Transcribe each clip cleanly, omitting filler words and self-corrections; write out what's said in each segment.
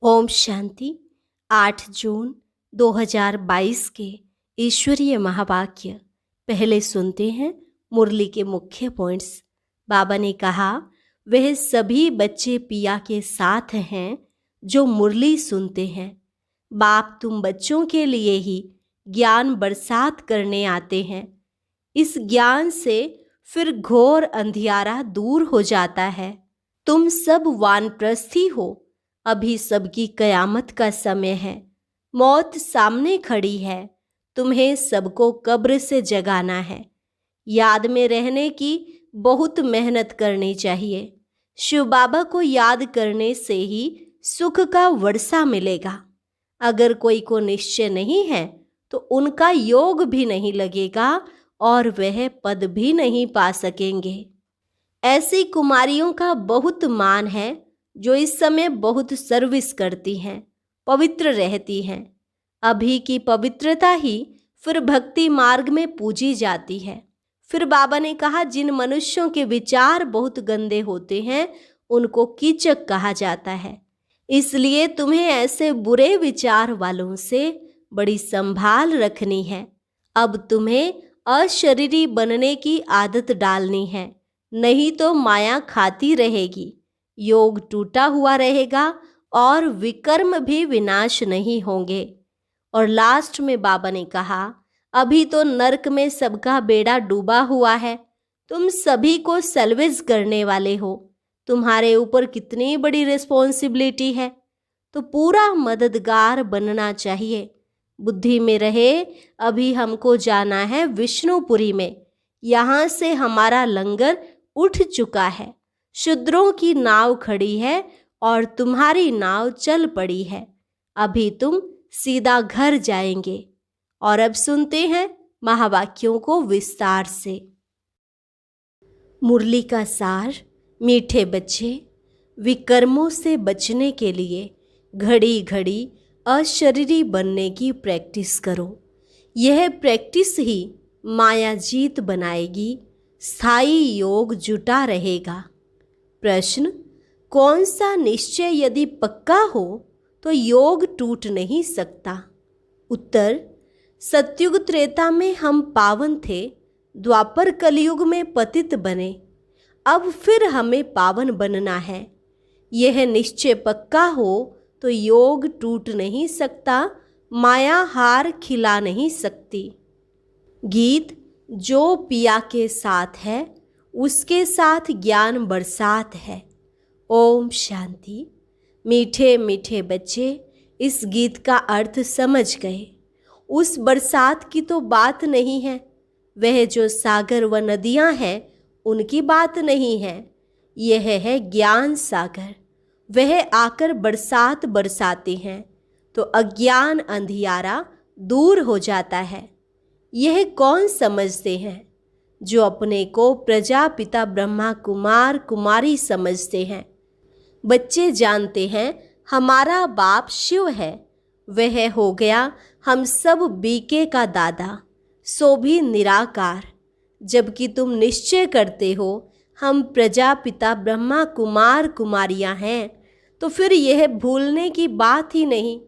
ओम शांति। 8 जून 2022 के ईश्वरीय महावाक्य पहले सुनते हैं। मुरली के मुख्य पॉइंट्स। बाबा ने कहा, वह सभी बच्चे पिया के साथ हैं जो मुरली सुनते हैं। बाप तुम बच्चों के लिए ही ज्ञान बरसात करने आते हैं। इस ज्ञान से फिर घोर अंधियारा दूर हो जाता है। तुम सब वानप्रस्थी हो। अभी सबकी कयामत का समय है। मौत सामने खड़ी है। तुम्हें सबको कब्र से जगाना है। याद में रहने की बहुत मेहनत करनी चाहिए। शिव बाबा को याद करने से ही सुख का वर्षा मिलेगा। अगर कोई को निश्चय नहीं है तो उनका योग भी नहीं लगेगा और वह पद भी नहीं पा सकेंगे। ऐसी कुमारियों का बहुत मान है जो इस समय बहुत सर्विस करती हैं, पवित्र रहती हैं। अभी की पवित्रता ही फिर भक्ति मार्ग में पूजी जाती है। फिर बाबा ने कहा, जिन मनुष्यों के विचार बहुत गंदे होते हैं उनको कीचक कहा जाता है। इसलिए तुम्हें ऐसे बुरे विचार वालों से बड़ी संभाल रखनी है। अब तुम्हें अशरीरी बनने की आदत डालनी है, नहीं तो माया खाती रहेगी। योग टूटा हुआ रहेगा और विकर्म भी विनाश नहीं होंगे। और लास्ट में बाबा ने कहा, अभी तो नरक में सबका बेड़ा डूबा हुआ है। तुम सभी को सल्वेज करने वाले हो। तुम्हारे ऊपर कितनी बड़ी रिस्पॉन्सिबिलिटी है, तो पूरा मददगार बनना चाहिए। बुद्धि में रहे, अभी हमको जाना है विष्णुपुरी में। यहाँ से हमारा लंगर उठ चुका है। शूद्रों की नाव खड़ी है और तुम्हारी नाव चल पड़ी है। अभी तुम सीधा घर जाएंगे। और अब सुनते हैं महावाक्यों को विस्तार से। मुरली का सार। मीठे बच्चे, विकर्मों से बचने के लिए घड़ी घड़ी अशरीरी बनने की प्रैक्टिस करो। यह प्रैक्टिस ही माया जीत बनाएगी। स्थायी योग जुटा रहेगा। प्रश्न, कौन सा निश्चय यदि पक्का हो तो योग टूट नहीं सकता? उत्तर, सतयुग त्रेता में हम पावन थे, द्वापर कलयुग में पतित बने। अब फिर हमें पावन बनना है। यह निश्चय पक्का हो तो योग टूट नहीं सकता, माया हार खिला नहीं सकती। गीत, जो पिया के साथ है उसके साथ ज्ञान बरसात है। ओम शांति। मीठे मीठे बच्चे इस गीत का अर्थ समझ गए। उस बरसात की तो बात नहीं है। वह जो सागर व नदियां हैं उनकी बात नहीं है। यह है ज्ञान सागर। वह आकर बरसात बरसाते हैं तो अज्ञान अंधियारा दूर हो जाता है। यह कौन समझते हैं? जो अपने को प्रजापिता ब्रह्मा कुमार कुमारी समझते हैं। बच्चे जानते हैं हमारा बाप शिव है। वह हो गया हम सब बीके का दादा, सो भी निराकार। जबकि तुम निश्चय करते हो हम प्रजापिता ब्रह्मा कुमार कुमारियां हैं, तो फिर यह भूलने की बात ही नहीं।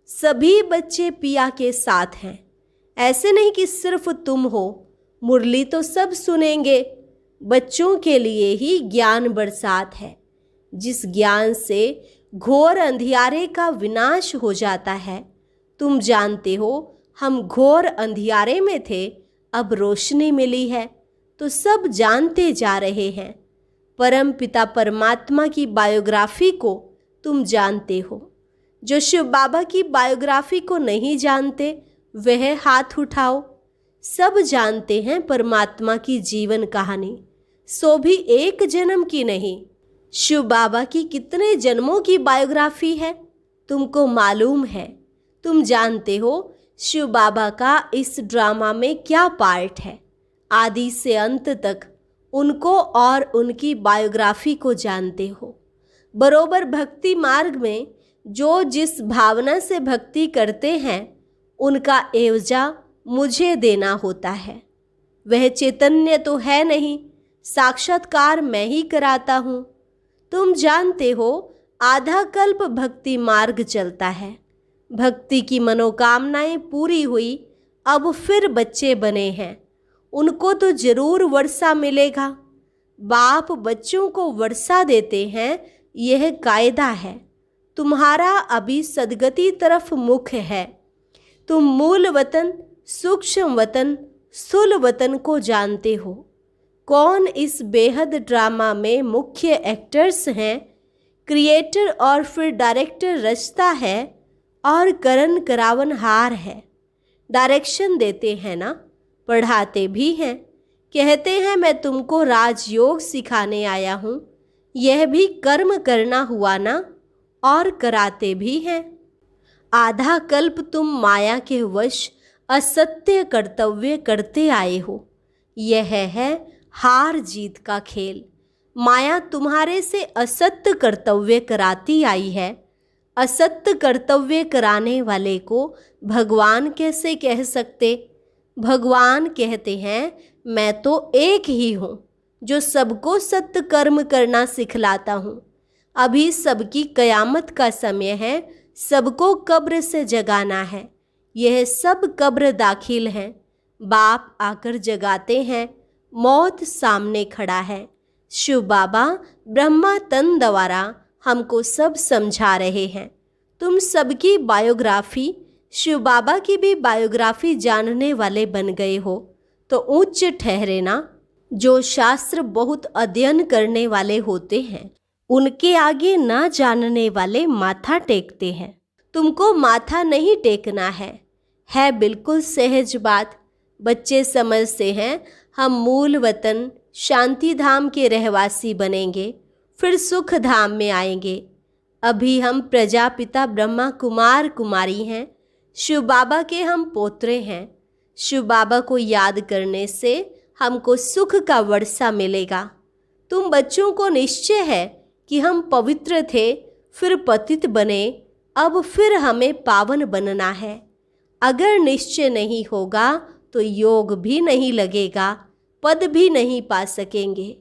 सभी बच्चे पिया के साथ हैं। ऐसे नहीं कि सिर्फ तुम हो। मुरली तो सब सुनेंगे। बच्चों के लिए ही ज्ञान बरसात है, जिस ज्ञान से घोर अंधियारे का विनाश हो जाता है। तुम जानते हो हम घोर अंधियारे में थे, अब रोशनी मिली है, तो सब जानते जा रहे हैं। परम पिता परमात्मा की बायोग्राफी को तुम जानते हो। जो शिव बाबा की बायोग्राफी को नहीं जानते वह हाथ उठाओ। सब जानते हैं परमात्मा की जीवन कहानी, सो भी एक जन्म की नहीं। शिव बाबा की कितने जन्मों की बायोग्राफी है तुमको मालूम है। तुम जानते हो शिव बाबा का इस ड्रामा में क्या पार्ट है। आदि से अंत तक उनको और उनकी बायोग्राफी को जानते हो। बरोबर भक्ति मार्ग में जो जिस भावना से भक्ति करते हैं उनका एवजा मुझे देना होता है। वह चैतन्य तो है नहीं, साक्षात्कार मैं ही कराता हूँ। तुम जानते हो आधा कल्प भक्ति मार्ग चलता है। भक्ति की मनोकामनाएं पूरी हुई, अब फिर बच्चे बने हैं, उनको तो जरूर वर्षा मिलेगा। बाप बच्चों को वर्षा देते हैं, यह कायदा है। तुम्हारा अभी सदगति तरफ मुख है। तुम मूल वतन, सूक्ष्म वतन, स्थूल वतन को जानते हो। कौन इस बेहद ड्रामा में मुख्य एक्टर्स हैं? क्रिएटर और फिर डायरेक्टर रचता है और करण करावनहार है। डायरेक्शन देते हैं ना, पढ़ाते भी हैं। कहते हैं मैं तुमको राजयोग सिखाने आया हूँ, यह भी कर्म करना हुआ ना, और कराते भी हैं। आधा कल्प तुम माया के वश असत्य कर्तव्य करते आए हो। यह है हार जीत का खेल। माया तुम्हारे से असत्य कर्तव्य कराती आई है। असत्य कर्तव्य कराने वाले को भगवान कैसे कह सकते? भगवान कहते हैं मैं तो एक ही हूँ जो सबको सत्य कर्म करना सिखलाता हूँ। अभी सबकी कयामत का समय है, सबको कब्र से जगाना है। यह सब कब्र दाखिल हैं। बाप आकर जगाते हैं, मौत सामने खड़ा है। शिव बाबा ब्रह्मा तन द्वारा हमको सब समझा रहे हैं। तुम सबकी बायोग्राफी, शिव बाबा की भी बायोग्राफी जानने वाले बन गए हो तो उच्च ठहरे ना। जो शास्त्र बहुत अध्ययन करने वाले होते हैं उनके आगे ना जानने वाले माथा टेकते हैं। तुमको माथा नहीं टेकना है बिल्कुल सहज बात। बच्चे समझते हैं हम मूल वतन शांति धाम के रहवासी बनेंगे, फिर सुख धाम में आएंगे। अभी हम प्रजापिता ब्रह्मा कुमार कुमारी हैं, शिव बाबा के हम पोत्रे हैं। शिव बाबा को याद करने से हमको सुख का वर्षा मिलेगा। तुम बच्चों को निश्चय है कि हम पवित्र थे, फिर पतित बने, अब फिर हमें पावन बनना है। अगर निश्चय नहीं होगा तो योग भी नहीं लगेगा, पद भी नहीं पा सकेंगे।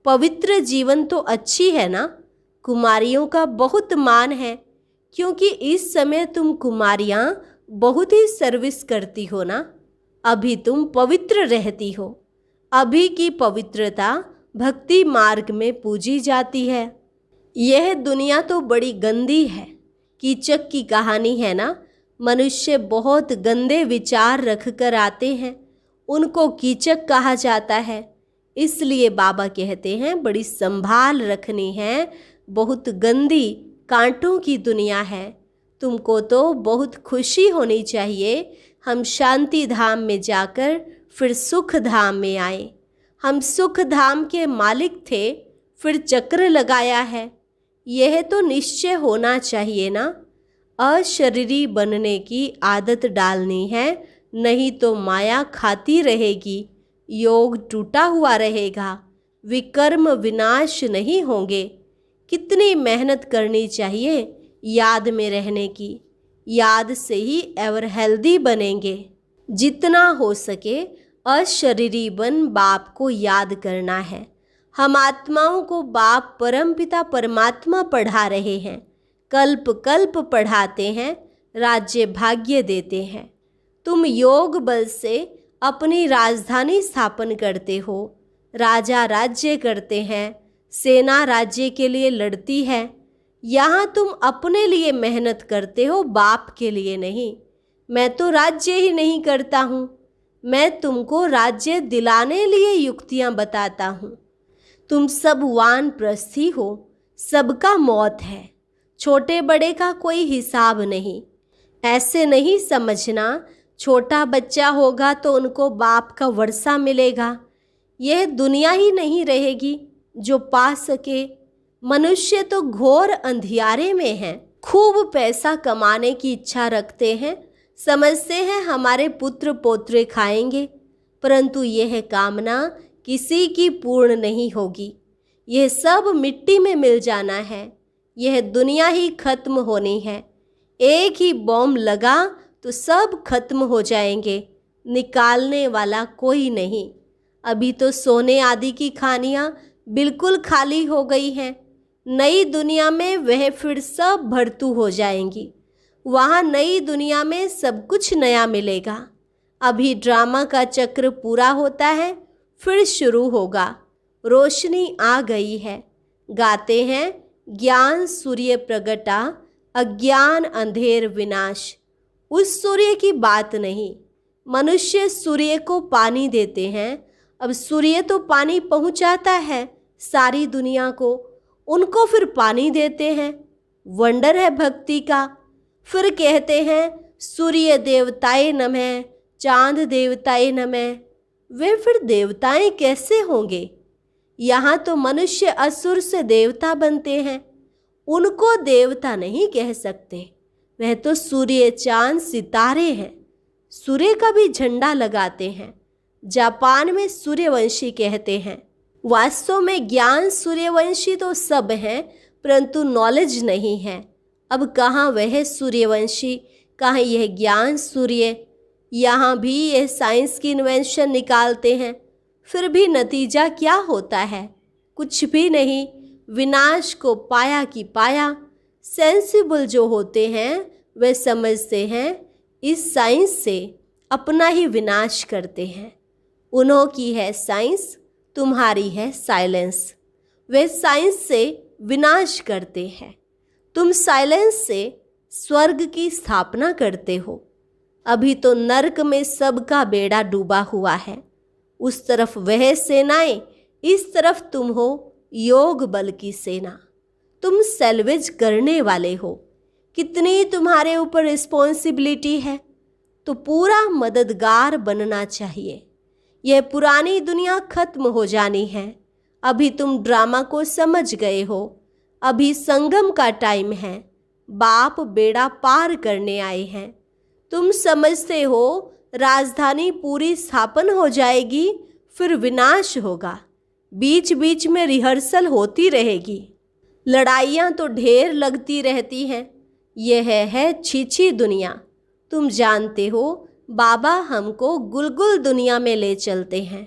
पवित्र जीवन तो अच्छी है ना। कुमारियों का बहुत मान है, क्योंकि इस समय तुम कुमारियाँ बहुत ही सर्विस करती हो ना। अभी तुम पवित्र रहती हो। अभी की पवित्रता भक्ति मार्ग में पूजी जाती है। यह दुनिया तो बड़ी गंदी है, कीचक की कहानी है ना। मनुष्य बहुत गंदे विचार रख कर आते हैं, उनको कीचक कहा जाता है। इसलिए बाबा कहते हैं बड़ी संभाल रखनी है, बहुत गंदी कांटों की दुनिया है। तुमको तो बहुत खुशी होनी चाहिए हम शांति धाम में जाकर फिर सुख धाम में आए। हम सुख धाम के मालिक थे, फिर चक्र लगाया है। यह तो निश्चय होना चाहिए ना। अशरीरी बनने की आदत डालनी है, नहीं तो माया खाती रहेगी, योग टूटा हुआ रहेगा, विकर्म विनाश नहीं होंगे। कितनी मेहनत करनी चाहिए याद में रहने की। याद से ही एवर हेल्दी बनेंगे। जितना हो सके अशरीरी बन बाप को याद करना है। हम आत्माओं को बाप परमपिता परमात्मा पढ़ा रहे हैं, कल्प कल्प पढ़ाते हैं, राज्य भाग्य देते हैं। तुम योग बल से अपनी राजधानी स्थापन करते हो। राजा राज्य करते हैं, सेना राज्य के लिए लड़ती है। यहाँ तुम अपने लिए मेहनत करते हो, बाप के लिए नहीं। मैं तो राज्य ही नहीं करता हूँ, मैं तुमको राज्य दिलाने लिए युक्तियाँ बताता हूँ। तुम सब वानप्रस्थी हो, सबका मौत है, छोटे बड़े का कोई हिसाब नहीं। ऐसे नहीं समझना छोटा बच्चा होगा तो उनको बाप का वर्षा मिलेगा। यह दुनिया ही नहीं रहेगी जो पा सके। मनुष्य तो घोर अंधियारे में हैं, खूब पैसा कमाने की इच्छा रखते हैं, समझते हैं हमारे पुत्र पोत्रे खाएंगे, परंतु यह कामना किसी की पूर्ण नहीं होगी। यह सब मिट्टी में मिल जाना है। यह दुनिया ही खत्म होनी है। एक ही बॉम्ब लगा तो सब खत्म हो जाएंगे, निकालने वाला कोई नहीं। अभी तो सोने आदि की खानियाँ बिल्कुल खाली हो गई हैं। नई दुनिया में वह फिर सब भरतू हो जाएंगी। वहाँ नई दुनिया में सब कुछ नया मिलेगा। अभी ड्रामा का चक्र पूरा होता है, फिर शुरू होगा। रोशनी आ गई है। गाते हैं, ज्ञान सूर्य प्रगटा, अज्ञान अंधेर विनाश। उस सूर्य की बात नहीं। मनुष्य सूर्य को पानी देते हैं। अब सूर्य तो पानी पहुंचाता है सारी दुनिया को, उनको फिर पानी देते हैं। वंडर है भक्ति का। फिर कहते हैं सूर्य देवताए नमः, चांद देवताए नमः। वे फिर देवताएं कैसे होंगे? यहाँ तो मनुष्य असुर से देवता बनते हैं, उनको देवता नहीं कह सकते। वह तो सूर्य चांद सितारे हैं। सूर्य का भी झंडा लगाते हैं। जापान में सूर्यवंशी कहते हैं। वास्तव में ज्ञान सूर्यवंशी तो सब हैं, परंतु नॉलेज नहीं है। अब कहाँ वह सूर्यवंशी, कहाँ यह ज्ञान सूर्य? यहाँ भी यह साइंस की इन्वेंशन निकालते हैं, फिर भी नतीजा क्या होता है? कुछ भी नहीं। विनाश को पाया कि पाया। सेंसिबल जो होते हैं वे समझते हैं इस साइंस से अपना ही विनाश करते हैं। उन्हों की है साइंस, तुम्हारी है साइलेंस। वे साइंस से विनाश करते हैं, तुम साइलेंस से स्वर्ग की स्थापना करते हो। अभी तो नरक में सबका बेड़ा डूबा हुआ है। उस तरफ वह सेनाएं, इस तरफ तुम हो योग बल की सेना। तुम सैल्वेज करने वाले हो। कितनी तुम्हारे ऊपर रिस्पॉन्सिबिलिटी है, तो पूरा मददगार बनना चाहिए। यह पुरानी दुनिया खत्म हो जानी है। अभी तुम ड्रामा को समझ गए हो। अभी संगम का टाइम है। बाप बेड़ा पार करने आए हैं। तुम समझते हो राजधानी पूरी स्थापन हो जाएगी, फिर विनाश होगा। बीच बीच में रिहर्सल होती रहेगी। लड़ाइयाँ तो ढेर लगती रहती हैं। यह है छीछी दुनिया। तुम जानते हो बाबा हमको गुलगुल दुनिया में ले चलते हैं।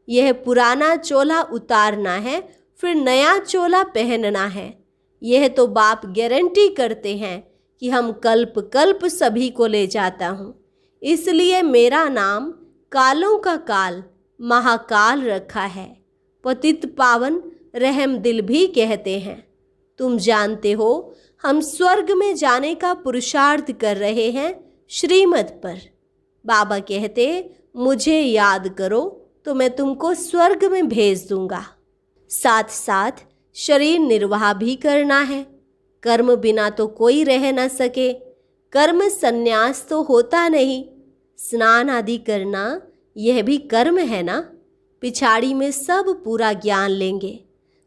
यह पुराना चोला उतारना है, फिर नया चोला पहनना है। यह तो बाप गारंटी करते हैं कि हम कल्प कल्प सभी को ले जाता हूँ। इसलिए मेरा नाम कालों का काल महाकाल रखा है। पतित पावन रहम दिल भी कहते हैं। तुम जानते हो हम स्वर्ग में जाने का पुरुषार्थ कर रहे हैं श्रीमत पर। बाबा कहते मुझे याद करो तो मैं तुमको स्वर्ग में भेज दूंगा। साथ साथ शरीर निर्वाह भी करना है। कर्म बिना तो कोई रह न सके। कर्म संन्यास तो होता नहीं। स्नान आदि करना यह भी कर्म है ना। पिछाड़ी में सब पूरा ज्ञान लेंगे।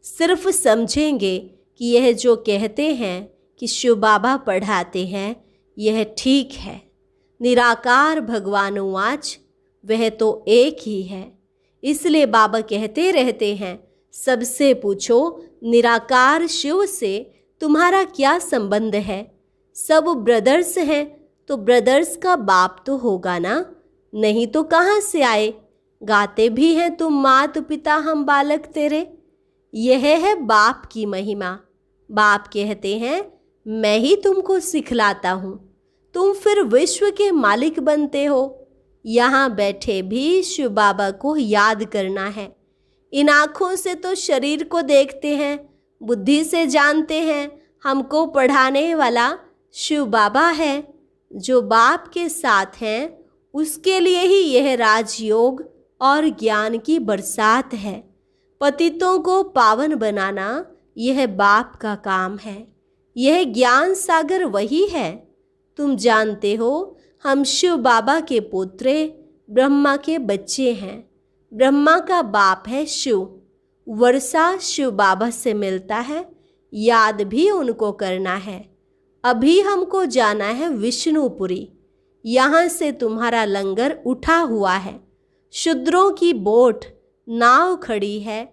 सिर्फ समझेंगे कि यह जो कहते हैं कि शिव बाबा पढ़ाते हैं यह ठीक है। निराकार भगवान उवाच, वह तो एक ही है। इसलिए बाबा कहते रहते हैं सबसे पूछो निराकार शिव से तुम्हारा क्या संबंध है। सब ब्रदर्स हैं तो ब्रदर्स का बाप तो होगा ना, नहीं तो कहाँ से आए। गाते भी हैं तुम मात पिता हम बालक तेरे। यह है बाप की महिमा। बाप कहते हैं मैं ही तुमको सिखलाता हूँ, तुम फिर विश्व के मालिक बनते हो। यहाँ बैठे भी शिव बाबा को याद करना है। इन आँखों से तो शरीर को देखते हैं, बुद्धि से जानते हैं हमको पढ़ाने वाला शिव बाबा है। जो बाप के साथ हैं उसके लिए ही यह राजयोग और ज्ञान की बरसात है। पतितों को पावन बनाना यह बाप का काम है। यह ज्ञान सागर वही है। तुम जानते हो हम शिव बाबा के पुत्र ब्रह्मा के बच्चे हैं। ब्रह्मा का बाप है शिव। वर्षा शिव बाबा से मिलता है, याद भी उनको करना है। अभी हमको जाना है विष्णुपुरी। यहाँ से तुम्हारा लंगर उठा हुआ है। शूद्रों की बोट नाव खड़ी है,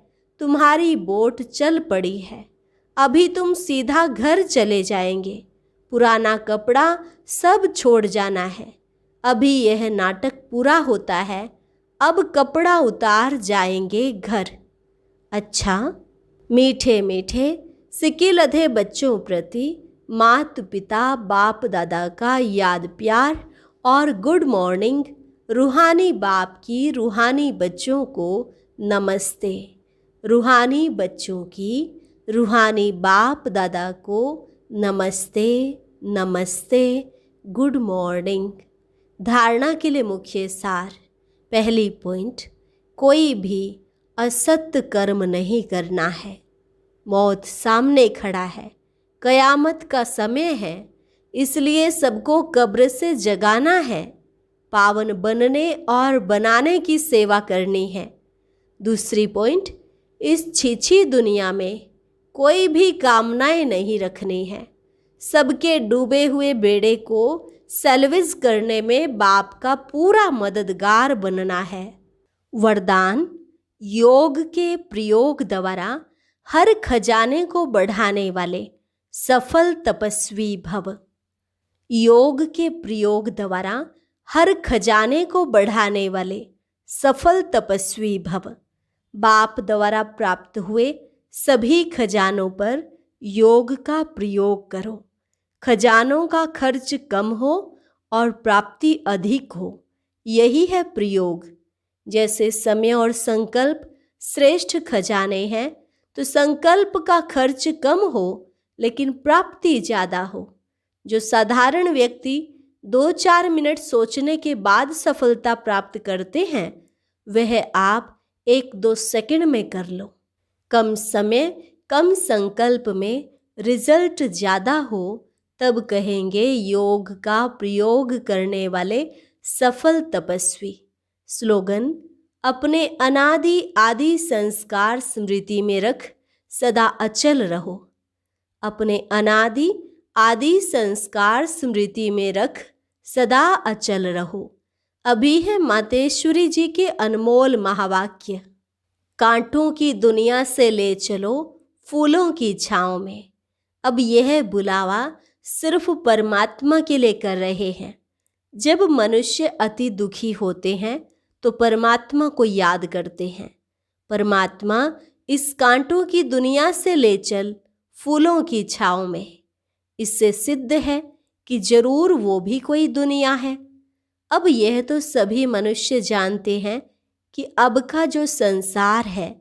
तुम्हारी बोट चल पड़ी है। अभी तुम सीधा घर चले जाएंगे। पुराना कपड़ा सब छोड़ जाना है। अभी यह नाटक पूरा होता है, अब कपड़ा उतार जाएंगे घर। अच्छा, मीठे मीठे सिकिलधे बच्चों प्रति माता पिता बाप दादा का याद प्यार और गुड मॉर्निंग। रूहानी बाप की रूहानी बच्चों को नमस्ते। रूहानी बच्चों की रूहानी बाप दादा को नमस्ते नमस्ते, गुड मॉर्निंग। धारणा के लिए मुख्य सार। पहली पॉइंट, कोई भी असत्य कर्म नहीं करना है। मौत सामने खड़ा है, कयामत का समय है, इसलिए सबको कब्र से जगाना है। पावन बनने और बनाने की सेवा करनी है। दूसरी पॉइंट, इस छीछी दुनिया में कोई भी कामनाएं नहीं रखनी है। सबके डूबे हुए बेड़े को सैल्वेज करने में बाप का पूरा मददगार बनना है। वरदान, योग के प्रयोग द्वारा हर खजाने को बढ़ाने वाले सफल तपस्वी भव। योग के प्रयोग द्वारा हर खजाने को बढ़ाने वाले सफल तपस्वी भव। बाप द्वारा प्राप्त हुए सभी खजानों पर योग का प्रयोग करो। खजानों का खर्च कम हो और प्राप्ति अधिक हो, यही है प्रयोग। जैसे समय और संकल्प श्रेष्ठ खजाने हैं, तो संकल्प का खर्च कम हो लेकिन प्राप्ति ज़्यादा हो। जो साधारण व्यक्ति 2-4 मिनट सोचने के बाद सफलता प्राप्त करते हैं, वह आप 1-2 सेकंड में कर लो। कम समय कम संकल्प में रिजल्ट ज़्यादा हो, तब कहेंगे योग का प्रयोग करने वाले सफल तपस्वी। स्लोगन, अपने अनादि आदि संस्कार स्मृति में रख सदा अचल रहो। अपने अनादि आदि संस्कार स्मृति में रख सदा अचल रहो। अभी है मातेश्वरी जी के अनमोल महावाक्य। कांटों की दुनिया से ले चलो फूलों की छांव में। अब यह बुलावा सिर्फ परमात्मा के लिए कर रहे हैं। जब मनुष्य अति दुखी होते हैं तो परमात्मा को याद करते हैं। परमात्मा इस कांटों की दुनिया से ले चल फूलों की छांव में। इससे सिद्ध है कि जरूर वो भी कोई दुनिया है। अब यह तो सभी मनुष्य जानते हैं कि अब का जो संसार है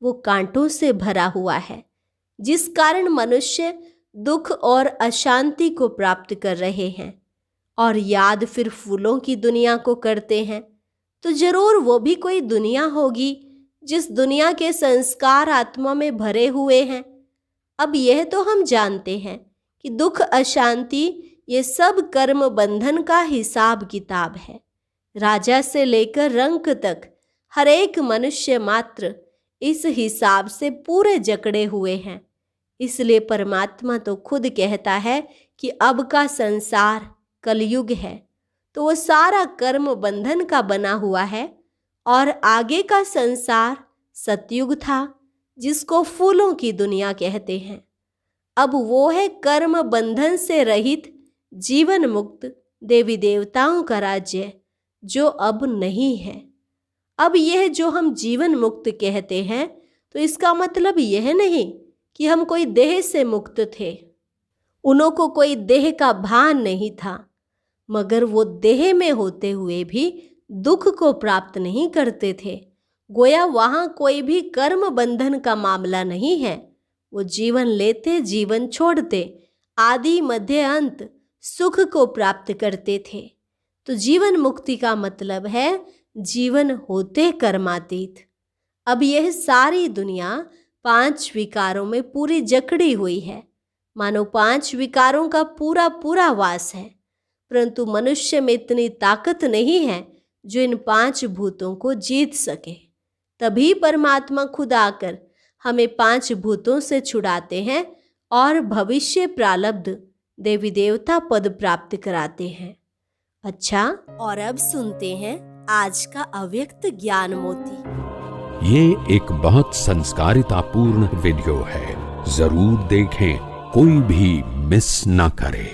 वो कांटों से भरा हुआ है, जिस कारण मनुष्य दुख और अशांति को प्राप्त कर रहे हैं। और याद फिर फूलों की दुनिया को करते हैं, तो जरूर वो भी कोई दुनिया होगी जिस दुनिया के संस्कार आत्मा में भरे हुए हैं। अब यह तो हम जानते हैं कि दुख अशांति ये सब कर्म बंधन का हिसाब किताब है। राजा से लेकर रंक तक हर एक मनुष्य मात्र इस हिसाब से पूरे जकड़े हुए हैं। इसलिए परमात्मा तो खुद कहता है कि अब का संसार कलयुग है, तो वो सारा कर्म बंधन का बना हुआ है। और आगे का संसार सतयुग था, जिसको फूलों की दुनिया कहते हैं। अब वो है कर्म बंधन से रहित जीवन मुक्त देवी देवताओं का राज्य, जो अब नहीं है। अब यह जो हम जीवन मुक्त कहते हैं, तो इसका मतलब यह नहीं कि हम कोई देह से मुक्त थे। उन्हों को कोई देह का भान नहीं था, मगर वो देह में होते हुए भी दुख को प्राप्त नहीं करते थे। गोया वहाँ कोई भी कर्म बंधन का मामला नहीं है। वो जीवन लेते, जीवन छोड़ते, आदि मध्य अंत सुख को प्राप्त करते थे। तो जीवन मुक्ति का मतलब है जीवन होते कर्मातीत। अब यह सारी दुनिया 5 विकारों में पूरी जकड़ी हुई है, मानो 5 विकारों का पूरा पूरा वास है। परंतु मनुष्य में इतनी ताकत नहीं है जो इन 5 भूतों को जीत सके। तभी परमात्मा खुद आकर हमें 5 भूतों से छुड़ाते हैं और भविष्य प्रारब्ध देवी देवता पद प्राप्त कराते हैं। अच्छा, और अब सुनते हैं आज का अव्यक्त ज्ञान मोती। ये एक बहुत संस्कारितापूर्ण वीडियो है, जरूर देखें, कोई भी मिस ना करे।